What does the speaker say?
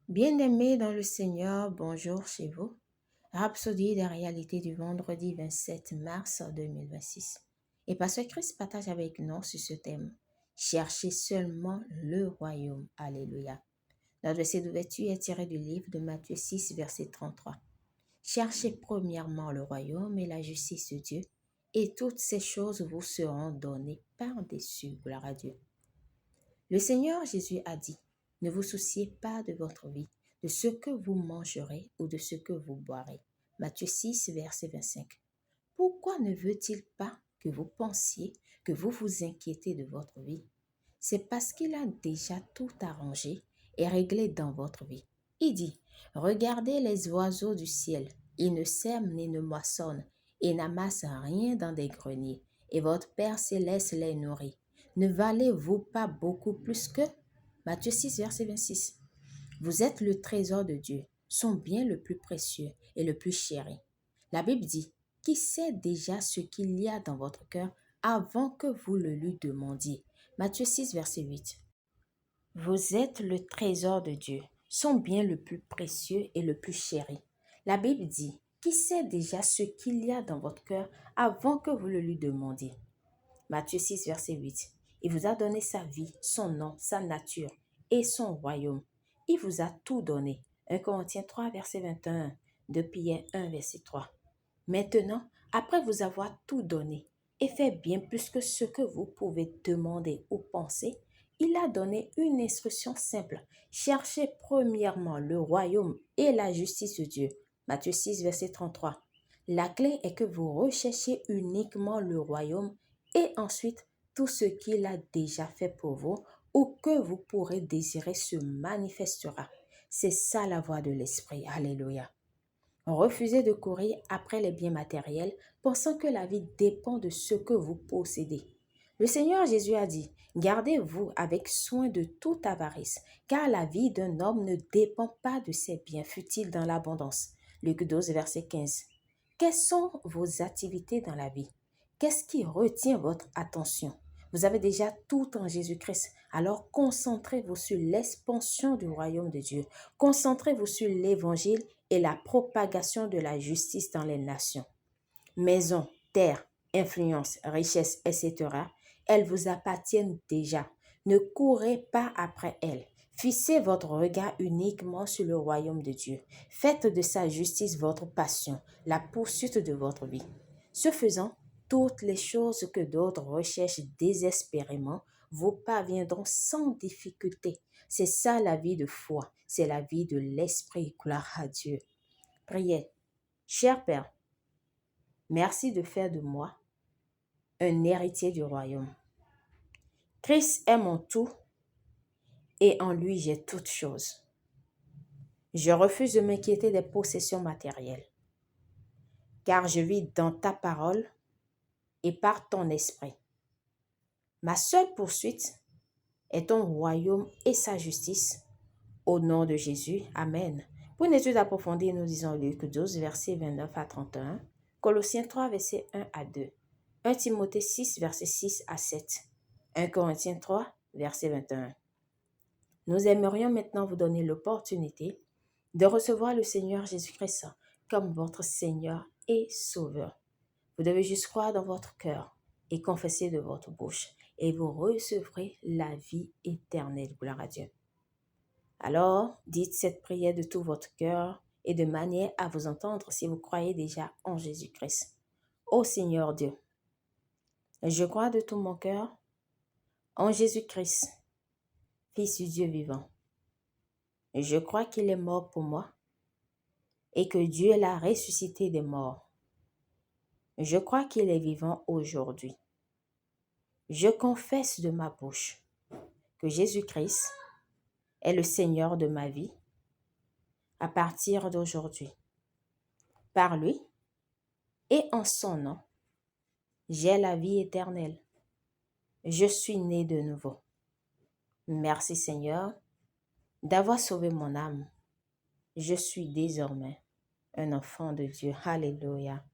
Bien-aimés dans le Seigneur, bonjour chez vous. Rhapsodie des réalités du vendredi 27 mars 2026. Et Pasteur Christ partage avec nous sur ce thème. Cherchez seulement le royaume. Alléluia. Notre verset d'ouverture est tiré du livre de Matthieu 6, verset 33. Cherchez premièrement le royaume et la justice de Dieu, et toutes ces choses vous seront données par-dessus. Gloire à Dieu. Le Seigneur Jésus a dit, ne vous souciez pas de votre vie, de ce que vous mangerez ou de ce que vous boirez. Matthieu 6, verset 25. Pourquoi ne veut-il pas que vous pensiez, que vous vous inquiétez de votre vie? C'est parce qu'il a déjà tout arrangé et réglé dans votre vie. Il dit, regardez les oiseaux du ciel, ils ne sèment ni ne moissonnent et n'amassent rien dans des greniers, et votre Père céleste les nourrit. Ne valez-vous pas beaucoup plus que Matthieu 6, verset 26. Vous êtes le trésor de Dieu, son bien le plus précieux et le plus chéri. La Bible dit, qui sait déjà ce qu'il y a dans votre cœur avant que vous le lui demandiez. Matthieu 6, verset 8. Vous êtes le trésor de Dieu, son bien le plus précieux et le plus chéri. La Bible dit, qui sait déjà ce qu'il y a dans votre cœur avant que vous le lui demandiez. Matthieu 6, verset 8. Il vous a donné sa vie, son nom, sa nature et son royaume. Il vous a tout donné. 1 Corinthiens 3, verset 21. 2 Pierre 1, verset 3. Maintenant, après vous avoir tout donné et fait bien plus que ce que vous pouvez demander ou penser, il a donné une instruction simple. Cherchez premièrement le royaume et la justice de Dieu. Matthieu 6, verset 33. La clé est que vous recherchez uniquement le royaume et ensuite tout ce qu'il a déjà fait pour vous ou que vous pourrez désirer se manifestera. C'est ça la voie de l'esprit. Alléluia. Refusez de courir après les biens matériels, pensant que la vie dépend de ce que vous possédez. Le Seigneur Jésus a dit, gardez-vous avec soin de toute avarice, car la vie d'un homme ne dépend pas de ses biens futiles dans l'abondance. Luc 12, verset 15. Quelles sont vos activités dans la vie? Qu'est-ce qui retient votre attention? Vous avez déjà tout en Jésus-Christ, alors concentrez-vous sur l'expansion du royaume de Dieu. Concentrez-vous sur l'évangile et la propagation de la justice dans les nations. Maison, terre, influence, richesse, etc., elles vous appartiennent déjà. Ne courez pas après elles. Fixez votre regard uniquement sur le royaume de Dieu. Faites de sa justice votre passion, la poursuite de votre vie. Ce faisant, toutes les choses que d'autres recherchent désespérément vous parviendront sans difficulté. C'est ça la vie de foi, c'est la vie de l'esprit. Gloire à Dieu. Priez. Cher Père, merci de faire de moi un héritier du royaume. Christ est mon tout et en lui j'ai toutes choses. Je refuse de m'inquiéter des possessions matérielles, car je vis dans ta parole et par ton esprit. Ma seule poursuite est ton royaume et sa justice. Au nom de Jésus, Amen. Pour une étude approfondie, nous disons Luc 12, versets 29 à 31, Colossiens 3, versets 1 à 2, 1 Timothée 6, versets 6 à 7, 1 Corinthiens 3, verset 21. Nous aimerions maintenant vous donner l'opportunité de recevoir le Seigneur Jésus-Christ comme votre Seigneur et Sauveur. Vous devez juste croire dans votre cœur et confesser de votre bouche et vous recevrez la vie éternelle. Gloire à Dieu. Alors, dites cette prière de tout votre cœur et de manière à vous entendre si vous croyez déjà en Jésus-Christ. Ô Seigneur Dieu, je crois de tout mon cœur en Jésus-Christ, Fils du Dieu vivant. Je crois qu'il est mort pour moi et que Dieu l'a ressuscité des morts. Je crois qu'il est vivant aujourd'hui. Je confesse de ma bouche que Jésus-Christ est le Seigneur de ma vie à partir d'aujourd'hui. Par lui et en son nom, j'ai la vie éternelle. Je suis né de nouveau. Merci Seigneur d'avoir sauvé mon âme. Je suis désormais un enfant de Dieu. Alléluia.